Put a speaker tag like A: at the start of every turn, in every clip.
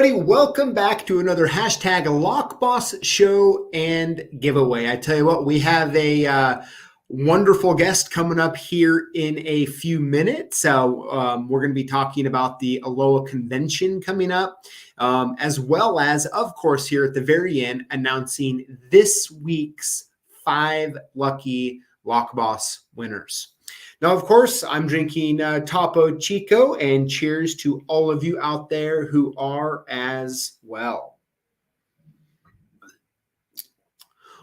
A: everybody. Welcome back to another hashtag LockBoss show and giveaway. I tell you what, we have a wonderful guest coming up here in a few minutes. We're going to be talking about the ALOA convention coming up, as well as, of course, here at the very end, announcing this week's 5 lucky LockBoss winners. Now, of course, I'm drinking Topo Chico, and cheers to all of you out there who are as well.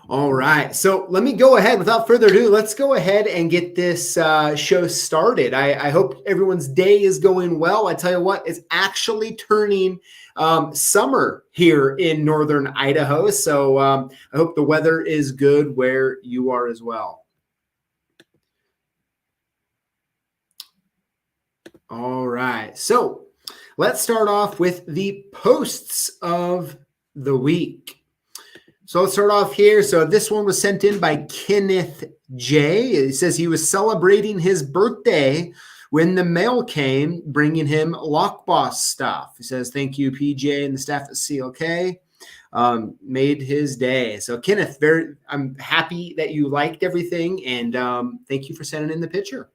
A: All right, so let me go ahead. Without further ado, let's go ahead and get this show started. I hope everyone's day is going well. I tell you what, it's actually turning summer here in northern Idaho, so I hope the weather is good where you are as well. All right, so let's start off with the posts of the week. So let's start off here. So this one was sent in by Kenneth J. He says he was celebrating his birthday when the mail came, bringing him LockBoss stuff. He says, thank you, PJ and the staff at CLK. Made his day. So Kenneth, I'm happy that you liked everything, and thank you for sending in the picture.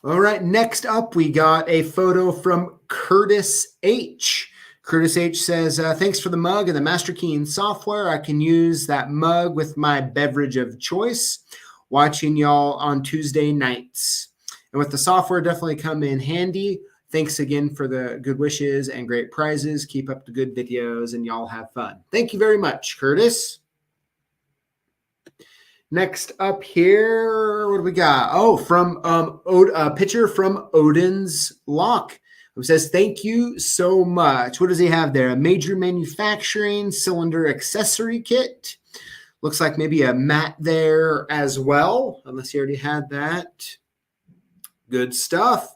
A: All right, next up, we got a photo from Curtis H. Curtis H says, thanks for the mug and the Master Keying software. I can use that mug with my beverage of choice, watching y'all on Tuesday nights. And with the software, definitely come in handy. Thanks again for the good wishes and great prizes. Keep up the good videos, and y'all have fun. Thank you very much, Curtis. Next up here, what do we got? Oh, from a picture from Odin's Lock, who says, thank you so much. What does he have there? A major manufacturing cylinder accessory kit. Looks like maybe a mat there as well, unless he already had that. Good stuff.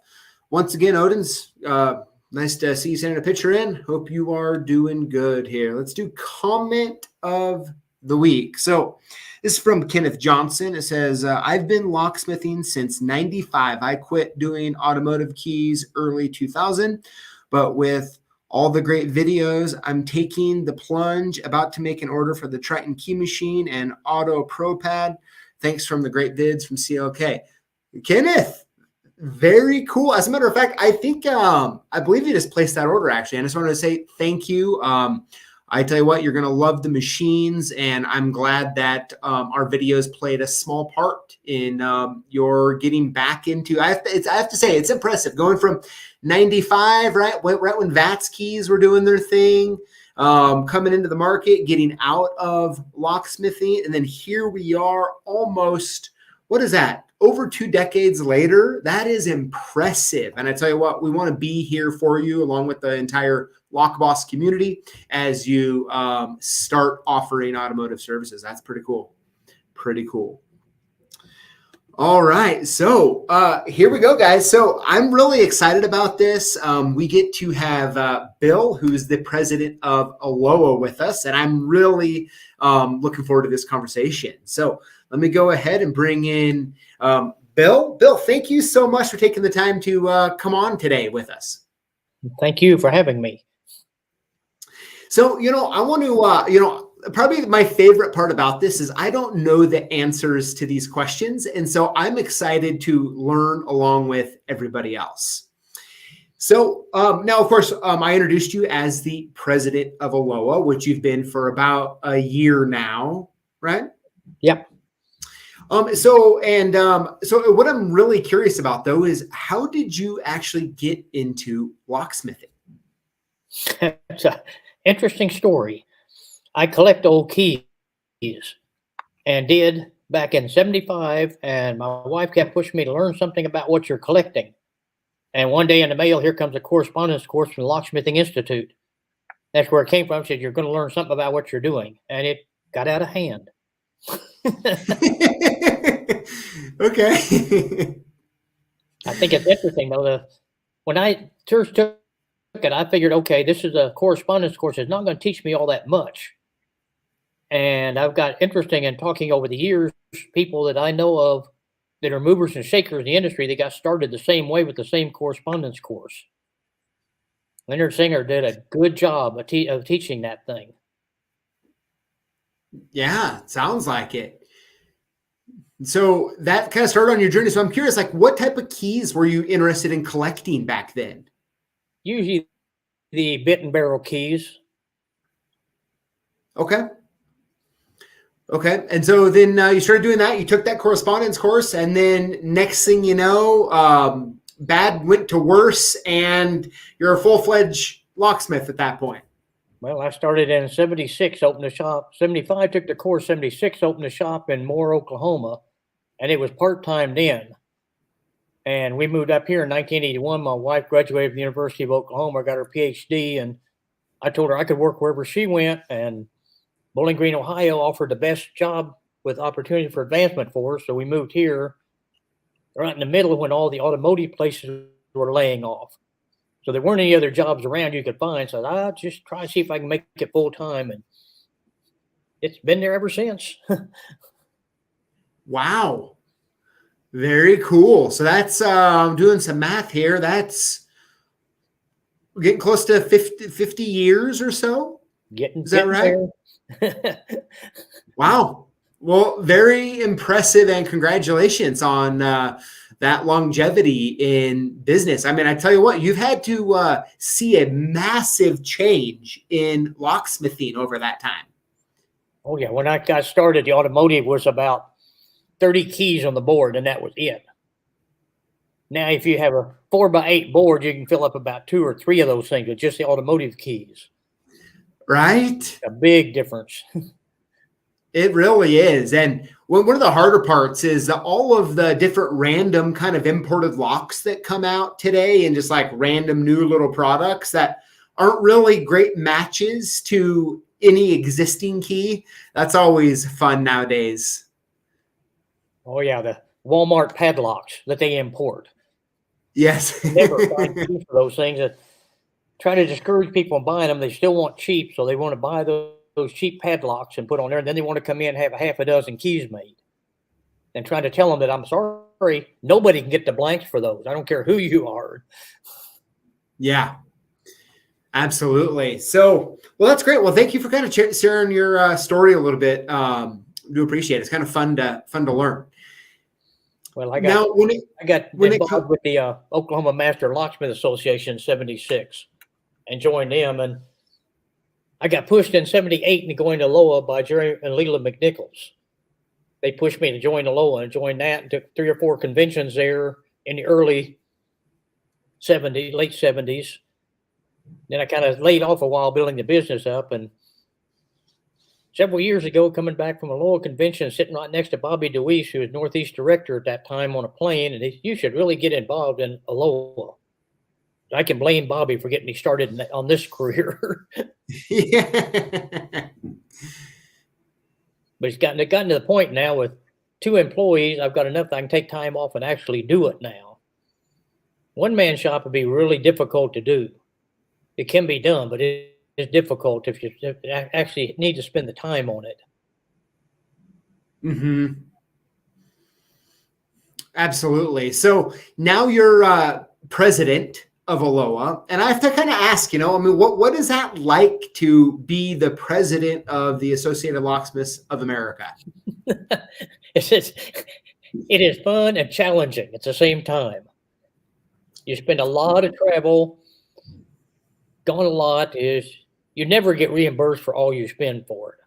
A: Once again, Odin's, nice to see you sending a picture in. Hope you are doing good here. Let's do comment of the week. So this is from Kenneth Johnson. It says, I've been locksmithing since 95. I quit doing automotive keys early 2000, but with all the great videos, I'm taking the plunge, about to make an order for the Triton key machine and Auto Pro Pad. Thanks from the great vids from CLK. Kenneth, very cool. As a matter of fact, I think, I believe you just placed that order actually. I just wanted to say thank you. I tell you what, you're going to love the machines, and I'm glad that our videos played a small part in your getting back into. I have to say, it's impressive going from 95, right when VATS keys were doing their thing, coming into the market, getting out of locksmithing, and then here we are, almost. What is that? Over 2 decades later. That is impressive. And I tell you what, we want to be here for you along with the entire LockBoss community as you start offering automotive services. That's pretty cool. Pretty cool. All right. So here we go, guys. So I'm really excited about this. We get to have Bill, who's the president of ALOA, with us. And I'm really looking forward to this conversation. So let me go ahead and bring in Bill. Bill, thank you so much for taking the time to come on today with us.
B: Thank you for having me.
A: So, I want to, probably my favorite part about this is I don't know the answers to these questions. And so I'm excited to learn along with everybody else. So now, of course, I introduced you as the president of ALOA, which you've been for about a year now, right?
B: Yep.
A: So what I'm really curious about, though, is how did you actually get into locksmithing?
B: It's an interesting story. I collect old keys and did back in 75, and my wife kept pushing me to learn something about what you're collecting. And one day in the mail, here comes a correspondence course from the Locksmithing Institute. That's where it came from. It said, you're going to learn something about what you're doing. And it got out of hand.
A: Okay.
B: I think it's interesting, though. When I first took it, I figured, okay, this is a correspondence course. It's not going to teach me all that much. And I've got interesting in talking over the years, people that I know of that are movers and shakers in the industry that got started the same way with the same correspondence course. Leonard Singer did a good job of teaching that thing.
A: Yeah, sounds like it. So that kind of started on your journey. So I'm curious, like, what type of keys were you interested in collecting back then?
B: Usually the bit and barrel keys.
A: Okay. Okay. And so then you started doing that. You took that correspondence course, and then next thing you know, bad went to worse, and you're a full-fledged locksmith at that point.
B: Well, I started in 76, opened a shop. 75, took the course. 76, opened a shop in Moore, Oklahoma, and it was part-time then. And we moved up here in 1981. My wife graduated from the University of Oklahoma, got her PhD, and I told her I could work wherever she went. And Bowling Green, Ohio offered the best job with opportunity for advancement for us. So we moved here right in the middle when all the automotive places were laying off. So there weren't any other jobs around you could find. So I'll just try to see if I can make it full time. And it's been there ever since.
A: Wow. Very cool. So that's I'm doing some math here. That's getting close to 50 years or so. Is that right? Wow. Well, very impressive, and congratulations on that longevity in business. I mean, I tell you what, you've had to see a massive change in locksmithing over that time.
B: Oh, yeah. When I got started, the automotive was about 30 keys on the board, and that was it. Now, if you have a 4x8 board, you can fill up about 2 or 3 of those things with just the automotive keys.
A: Right?
B: A big difference.
A: It really is. And one of the harder parts is that all of the different random kind of imported locks that come out today, and just like random new little products that aren't really great matches to any existing key. That's always fun nowadays.
B: Oh, yeah, the Walmart padlocks that they import.
A: Yes.
B: Never find keys for those things. That try to discourage people from buying them. They still want cheap, so they want to buy those cheap padlocks and put on there, and then they want to come in and have a half a dozen keys made. And trying to tell them that, I'm sorry, nobody can get the blanks for those. I don't care who you are.
A: Yeah. Absolutely. So, well, that's great. Well, thank you for kind of sharing your story a little bit. Do appreciate it. It's kind of fun to learn.
B: Well, I got involved with the Oklahoma Master Locksmith Association in 76 and joined them. And I got pushed in 78 into going to ALOA by Jerry and Leland McNichols. They pushed me to join ALOA, and joined that, and took 3 or 4 conventions there in the late 70s. Then I kind of laid off a while building the business up, and several years ago, coming back from a ALOA convention, sitting right next to Bobby DeWeese, who was Northeast director at that time, on a plane, and you should really get involved in ALOA. I can blame Bobby for getting me started on this career.
A: Yeah.
B: But it's gotten to the point now with 2 employees, I've got enough that I can take time off and actually do it now. One-man shop would be really difficult to do. It can be done, but it is difficult if you actually need to spend the time on it.
A: Mm-hmm. Absolutely. So now you're president of ALOA, and I have to kind of ask, I mean, what is that like to be the president of the Associated Locksmiths of America?
B: It is fun and challenging at the same time. You spend a lot of travel, gone a lot. You never get reimbursed for all you spend for it.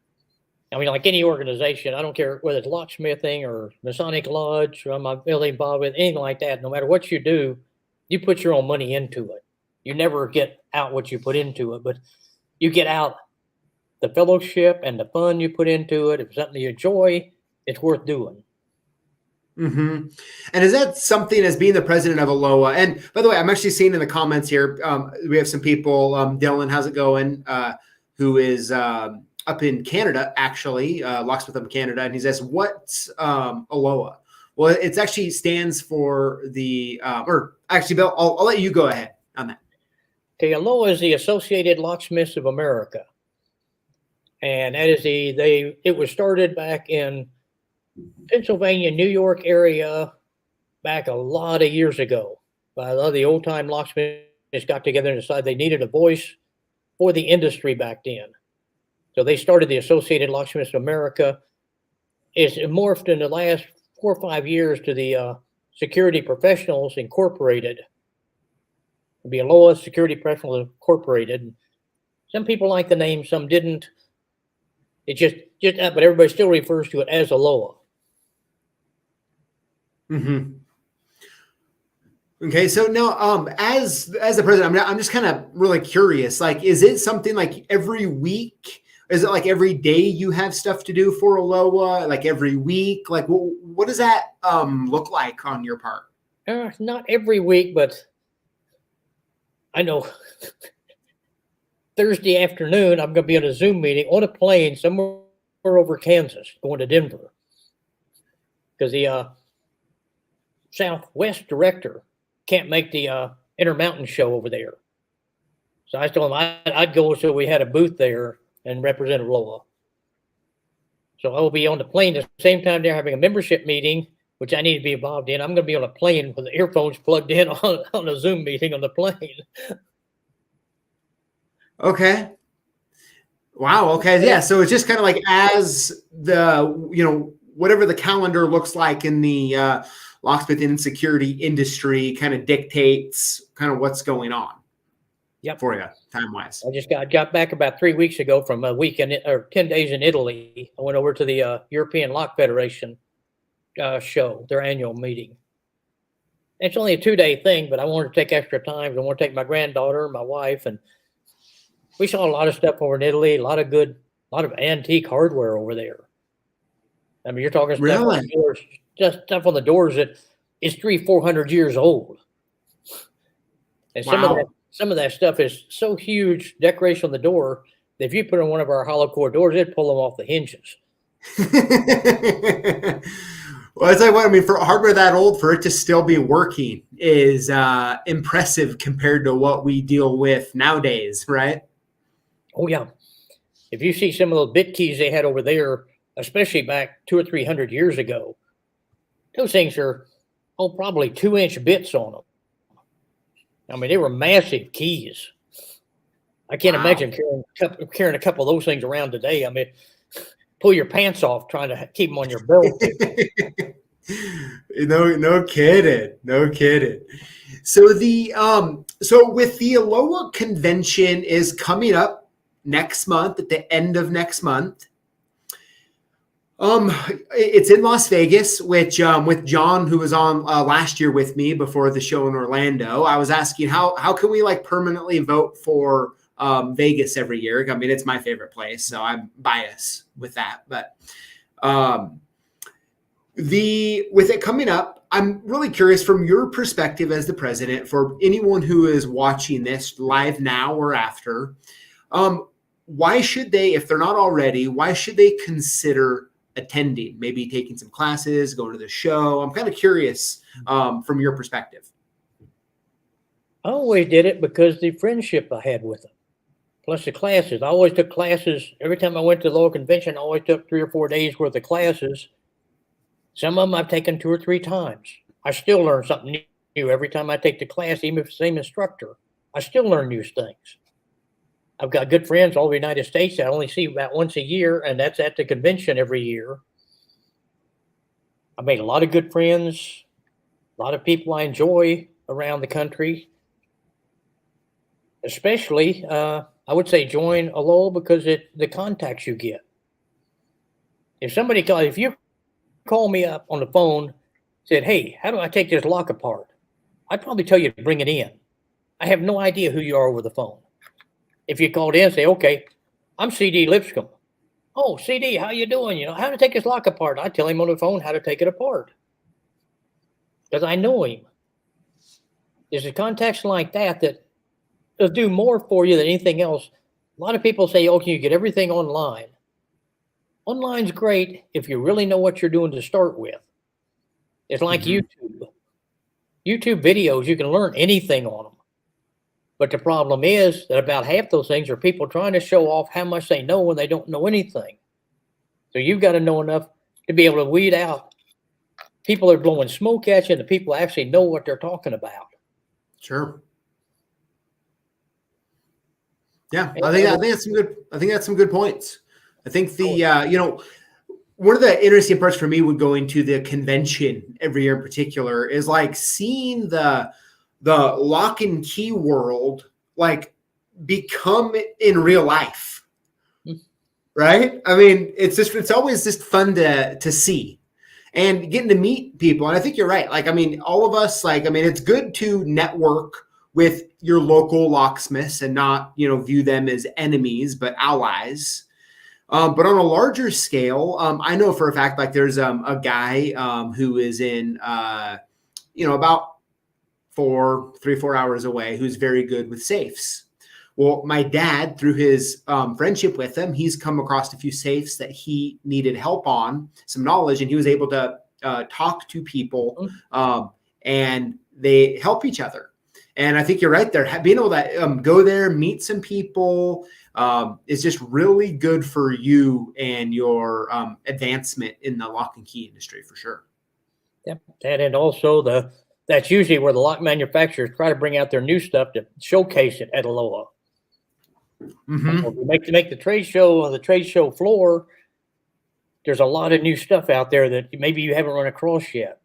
B: I mean, like any organization, I don't care whether it's locksmithing or Masonic Lodge, or I'm really involved with anything like that. No matter what you do, you put your own money into it. You never get out what you put into it, but you get out the fellowship and the fun you put into it. If it's something you enjoy, it's worth doing.
A: Mm-hmm. And is that something, as being the president of ALOA? And by the way, I'm actually seeing in the comments here, we have some people, Dylan, how's it going? Who is up in Canada, actually, Locksmith up in Canada. And he says, what's ALOA? Well, it actually stands for the, or actually, Bill, I'll let you go ahead on that.
B: Okay, ALOA is the Associated Locksmiths of America. And that is it was started back in Pennsylvania, New York area back a lot of years ago by a lot of the old time locksmiths got together and decided they needed a voice for the industry back then. So they started the Associated Locksmiths of America. It's morphed in the last 4 or 5 years to the Security Professionals Incorporated. It'd be ALOA Security Professionals Incorporated. Some people like the name, some didn't. It just but everybody still refers to it as ALOA.
A: Mm-hmm. Okay, so now, as the president, I'm just kind of really curious. Like, is it something like every week? Is it like every day you have stuff to do for ALOA? Like every week? Like, what does that look like on your part?
B: Not every week, but I know Thursday afternoon I'm going to be on a Zoom meeting on a plane somewhere over Kansas, going to Denver, because the Southwest director can't make the Intermountain show over there. So I told him I'd go so we had a booth there and represent ALOA. So I will be on the plane at the same time they're having a membership meeting, which I need to be involved in. I'm going to be on a plane with the earphones plugged in on a Zoom meeting on the plane.
A: Okay. Wow. Okay. Yeah. So it's just kind of like as the, whatever the calendar looks like in the locksmith and security industry kind of dictates kind of what's going on.
B: Yep.
A: For you, time wise.
B: I just got back about 3 weeks ago from a week or 10 days in Italy. I went over to the European Lock Federation show, their annual meeting. It's only a 2-day thing, but I wanted to take extra time. I want to take my granddaughter, my wife, and we saw a lot of stuff over in Italy. A lot of antique hardware over there. I mean, you're talking stuff
A: really?
B: on the doors, just stuff on the doors that is 300-400 years old, and
A: wow.
B: some of that stuff is so huge, decoration on the door, that if you put on one of our hollow core doors, it'd pull them off the hinges.
A: Well, it's like what I mean, for hardware that old, for it to still be working is impressive compared to what we deal with nowadays, right?
B: Oh yeah. If you see some of those bit keys they had over there, especially back 200 or 300 years ago, those things are probably 2-inch bits on them. I mean, they were massive keys. I can't imagine carrying a couple of those things around today. I mean, pull your pants off trying to keep them on your belt.
A: No kidding. No kidding. So so with the ALOA convention is coming up next month, at the end of next month. It's in Las Vegas, which with John, who was on last year with me before the show in Orlando, I was asking how can we like permanently vote for Vegas every year? I mean, it's my favorite place, so I'm biased with that. But with it coming up, I'm really curious from your perspective as the president, for anyone who is watching this live now or after, why should they, if they're not already, why should they consider attending, maybe taking some classes, going to the show? I'm kind of curious from your perspective.
B: I always did it because the friendship I had with them, plus the classes. I always took classes. Every time I went to the local convention, I always took 3 or 4 days worth of classes. Some of them I've taken 2 or 3 times. I still learn something new every time I take the class, even if it's the same instructor. I still learn new things. I've got good friends all over the United States that I only see about once a year, and that's at the convention every year. I made a lot of good friends, a lot of people I enjoy around the country. Especially, I would say join ALOA because the contacts you get. If you call me up on the phone, said, "Hey, how do I take this lock apart?" I'd probably tell you to bring it in. I have no idea who you are over the phone. If you called in and say, "Okay, I'm CD Lipscomb." "Oh, CD, how you doing? How to take this lock apart?" I tell him on the phone how to take it apart because I know him. There's a contacts like that will do more for you than anything else. A lot of people say, "Oh, can you get everything online?" Online's great if you really know what you're doing to start with. It's like YouTube. YouTube videos, you can learn anything on them. But the problem is that about half those things are people trying to show off how much they know when they don't know anything. So you've got to know enough to be able to weed out people that are blowing smoke at you and the people that actually know what they're talking about.
A: Sure. Yeah, I think that's some good. I think that's some good points. I think one of the interesting parts for me with going to the convention every year in particular is like seeing the lock and key world like become in real life. Right? I mean, it's always just fun to see and getting to meet people. And I think you're right. Like, I mean, all of us, like, I mean, it's good to network with your local locksmiths and not, view them as enemies, but allies. But on a larger scale, I know for a fact, like there's a guy who is in, about 4 hours away, who's very good with safes. Well, my dad, through his friendship with him, he's come across a few safes that he needed help on, some knowledge, and he was able to talk to people, and they help each other. And I think you're right there. Being able to go there, meet some people is just really good for you and your advancement in the lock and key industry for sure.
B: Yeah, and also that's usually where the lock manufacturers try to bring out their new stuff to showcase it at ALOA.
A: Mm-hmm.
B: Make the trade show on the trade show floor. There's a lot of new stuff out there that maybe you haven't run across yet,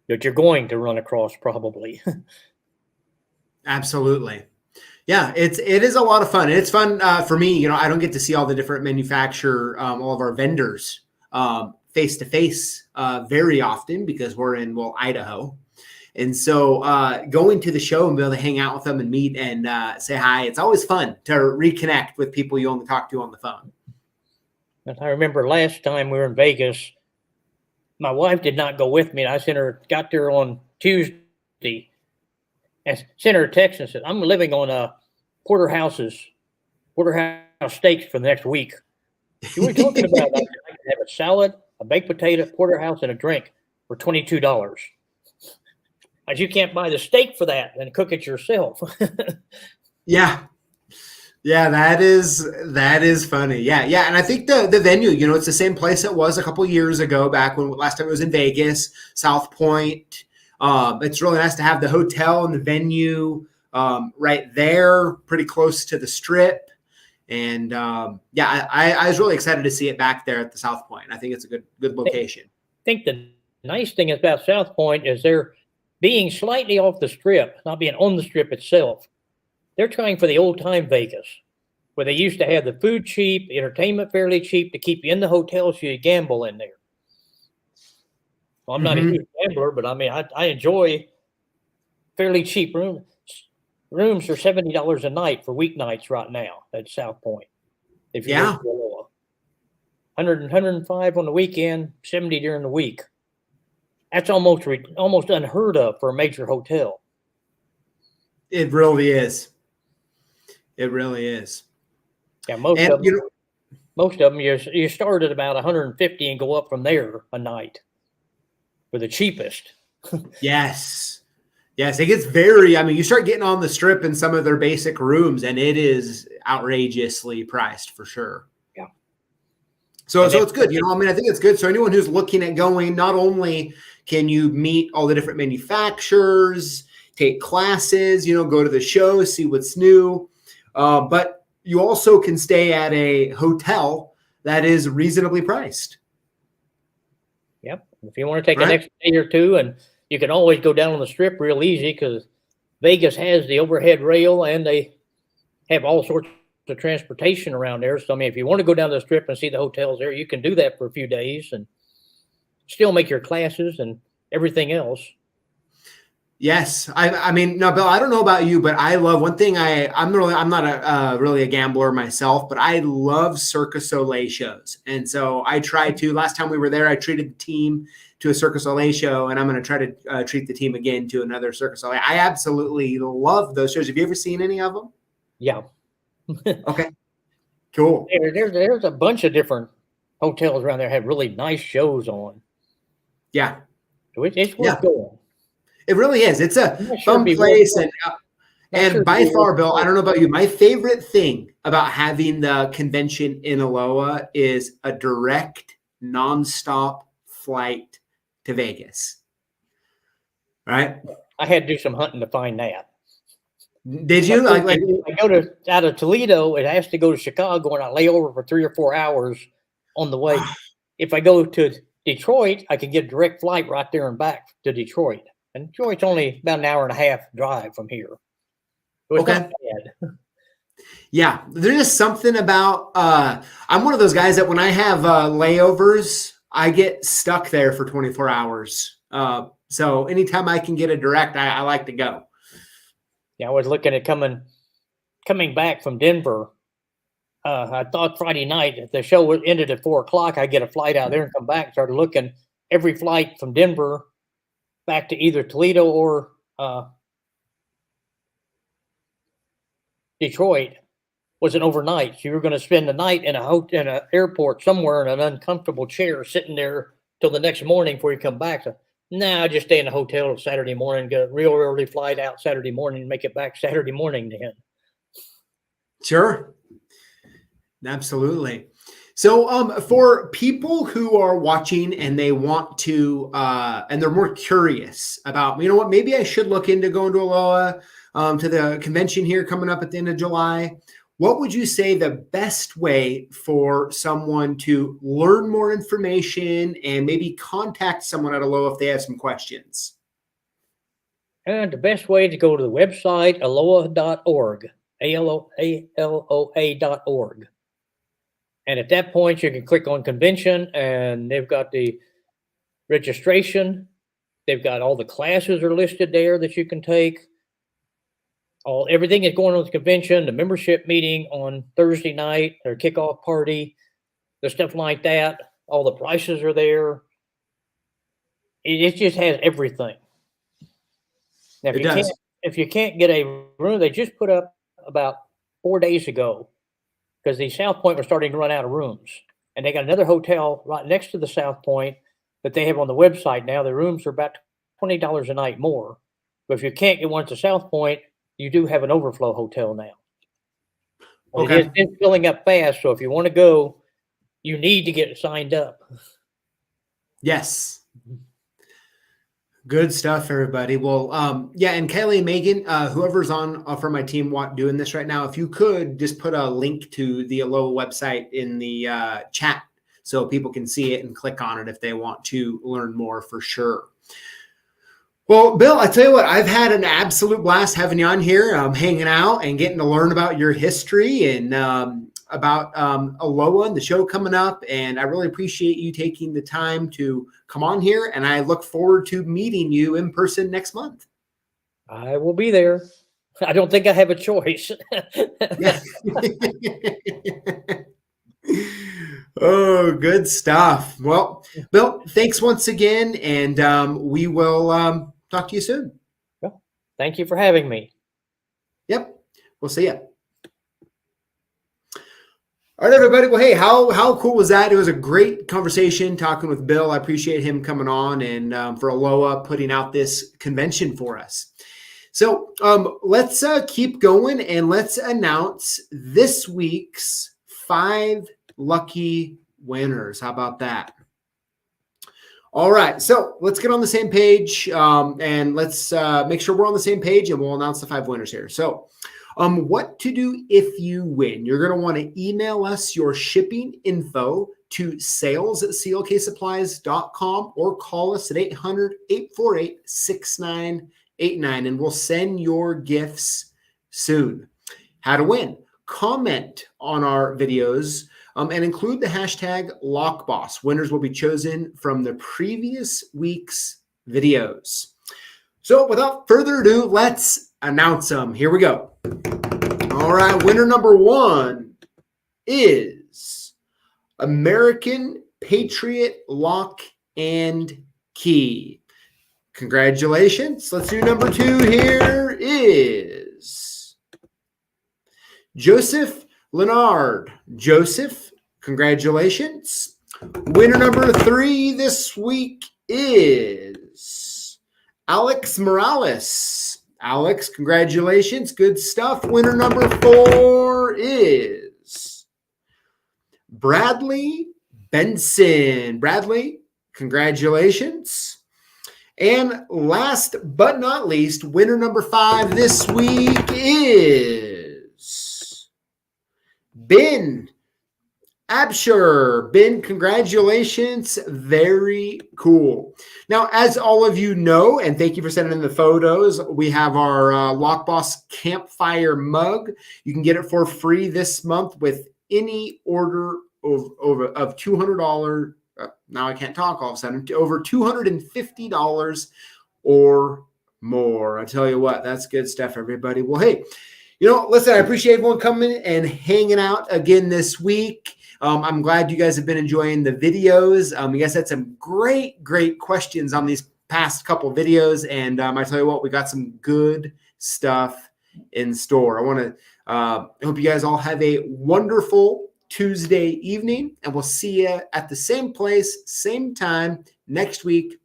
B: that you're going to run across probably.
A: Absolutely. Yeah, it is a lot of fun. And it's fun for me. I don't get to see all the different manufacturer, all of our vendors face to face very often because we're in Idaho. And so going to the show and be able to hang out with them and meet and say hi, it's always fun to reconnect with people you only talk to on the phone.
B: And I remember last time we were in Vegas, my wife did not go with me. And I got there on Tuesday and sent her a text and said, I'm living on porterhouse steaks for the next week. What are we talking about? I can have a salad, a baked potato, porterhouse, and a drink for $22. As you can't buy the steak for that and cook it yourself.
A: Yeah, that is funny. Yeah, and I think the venue, it's the same place it was a couple years ago, back when last time it was in Vegas, South Point. It's really nice to have the hotel and the venue right there, pretty close to the Strip. And I was really excited to see it back there at the South Point. I think it's a good location.
B: I think the nice thing about South Point is they're being slightly off the Strip, not being on the Strip itself. They're trying for the old time Vegas, where they used to have the food cheap, entertainment fairly cheap to keep you in the hotel so you gamble in there. Well, I'm not a huge gambler, but I mean, I enjoy fairly cheap rooms. Rooms are $70 a night for weeknights right now at South Point. If you go to ALOA. 105 on the weekend, 70 during the week. That's almost unheard of for a major hotel.
A: It really is. It really is.
B: Yeah, most of them you start at about 150 and go up from there a night for the cheapest.
A: Yes, it gets you start getting on the Strip in some of their basic rooms, and it is outrageously priced for sure.
B: Yeah.
A: So it's good. I think it's good. So anyone who's looking at going, not only can you meet all the different manufacturers, take classes, go to the show, see what's new, but you also can stay at a hotel that is reasonably priced.
B: Yep. If you want to take an extra day or two, and you can always go down on the Strip real easy because Vegas has the overhead rail and they have all sorts of transportation around there. So, I mean, if you want to go down the Strip and see the hotels there, you can do that for a few days and still make your classes and everything else.
A: Yes. I mean, no, Bill, I don't know about you, but I love one thing. I'm not really a gambler myself, but I love Cirque du Soleil shows. And so I tried to, last time we were there, I treated the team to a Cirque du Soleil show, and I'm going to try to treat the team again to another Cirque du Soleil. I absolutely love those shows. Have you ever seen any of them?
B: Yeah.
A: Okay. Cool.
B: There's a bunch of different hotels around there have really nice shows on.
A: Yeah.
B: It's worth going.
A: It really is. It's a fun place. And by far, Bill, I don't know about you, my favorite thing about having the convention in ALOA is a direct, nonstop flight to Vegas. Right?
B: I had to do some hunting to find that.
A: Did you
B: Like,
A: like?
B: I go to out of Toledo, it has to go to Chicago, and I lay over for 3 or 4 hours on the way. If I go to Detroit, I can get a direct flight right there and back to Detroit. And Detroit's only about an hour and a half drive from here. So it's not bad.
A: Yeah, there's just something about I'm one of those guys that when I have layovers, I get stuck there for 24 hours. So anytime I can get a direct, I like to go.
B: Yeah, I was looking at coming back from Denver. I thought Friday night, if the show ended at 4 o'clock, I'd get a flight out there and come back. Started looking every flight from Denver back to either Toledo or Detroit was an overnight. So you were going to spend the night in an airport somewhere in an uncomfortable chair, sitting there till the next morning before you come back. So I just stay in a hotel Saturday morning, get a real early flight out Saturday morning, and make it back Saturday morning then.
A: Sure. Absolutely. So for people who are watching and they want to, and they're more curious about, you know what, maybe I should look into going to ALOA, to the convention here coming up at the end of July. What would you say the best way for someone to learn more information and maybe contact someone at ALOA if they have some questions?
B: And the best way to go to the website, aloa.org, ALOA.org. And at that point, you can click on convention, and they've got the registration. They've got all the classes are listed there that you can take. Everything is going on with the convention, the membership meeting on Thursday night, their kickoff party, the stuff like that. All the prices are there. It just has everything. Now, if you can't get a room, they just put up about 4 days ago, because the South Point was starting to run out of rooms, and they got another hotel right next to the South Point that they have on the website now. The rooms are about $20 a night more. But if you can't get one at the South Point, you do have an overflow hotel now.
A: Okay.
B: It's filling up fast, so if you want to go, you need to get signed up.
A: Yes. Good stuff, everybody. Well, yeah, and Kelly and Megan, whoever's on from my team doing this right now, if you could just put a link to the ALOA website in the chat so people can see it and click on it if they want to learn more for sure. Well, Bill, I tell you what, I've had an absolute blast having you on here, hanging out and getting to learn about your history and about ALOA and the show coming up. And I really appreciate you taking the time to come on here. And I look forward to meeting you in person next month.
B: I will be there. I don't think I have a choice.
A: Yeah. Oh, good stuff. Well, Bill, thanks once again. And we will talk to you soon.
B: Well, thank you for having me.
A: Yep. We'll see you. All right, everybody. Well, hey, how cool was that? It was a great conversation talking with Bill. I appreciate him coming on and for ALOA putting out this convention for us. So let's keep going and let's announce this week's 5 lucky winners. How about that? All right, so let's get on the same page and let's make sure we're on the same page, and we'll announce the 5 winners here. So what to do if you win. You're going to want to email us your shipping info to sales@CLKsupplies.com or call us at 800-848-6989, and we'll send your gifts soon. How to win. Comment on our videos and include the hashtag LockBoss. Winners will be chosen from the previous week's videos. So without further ado, let's announce them. Here we go. All right, winner number 1 is American Patriot Lock and Key. Congratulations. Let's do number 2. Here is Joseph Leonard. Joseph, congratulations. Winner number 3 this week is Alex Morales. Alex, congratulations. Good stuff. Winner number 4 is Bradley Benson. Bradley, congratulations. And last but not least, winner number 5 this week is Ben Absher. Ben, congratulations. Very cool. Now, as all of you know, and thank you for sending in the photos, we have our Lock Boss Campfire mug. You can get it for free this month with any order of $200. Now I can't talk all of a sudden. Over $250 or more. I tell you what, that's good stuff, everybody. Well, hey, listen, I appreciate everyone coming and hanging out again this week. I'm glad you guys have been enjoying the videos. You guys had some great questions on these past couple videos. And I tell you what, we got some good stuff in store. I hope you guys all have a wonderful Tuesday evening, and we'll see you at the same place, same time next week.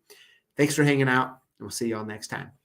A: Thanks for hanging out, and we'll see you all next time.